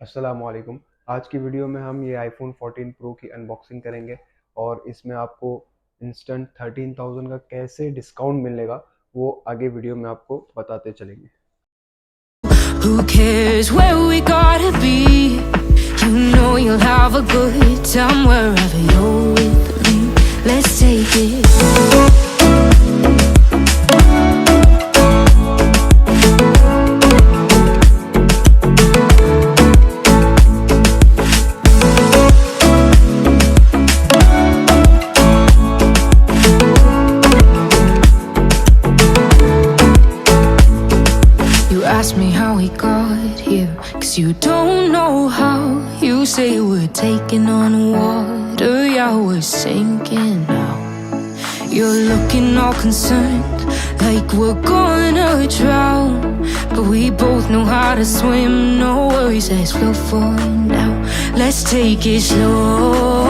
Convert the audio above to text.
अस्सलाम वालेकुम। आज की वीडियो में हम ये आईफोन 14 प्रो की अनबॉक्सिंग करेंगे और इसमें आपको इंस्टेंट 13,000 का कैसे डिस्काउंट मिलेगा वो आगे वीडियो में आपको बताते चलेंगे। Who cares where we gotta be? You know you'll have a good time wherever you're with me. Let's take it. You ask me how we got here, 'cause you don't know how. You say we're taking on water, yeah, we're sinking now. You're looking all concerned, like we're gonna drown. But we both know how to swim, no worries as we'll fall now. Let's take it slow.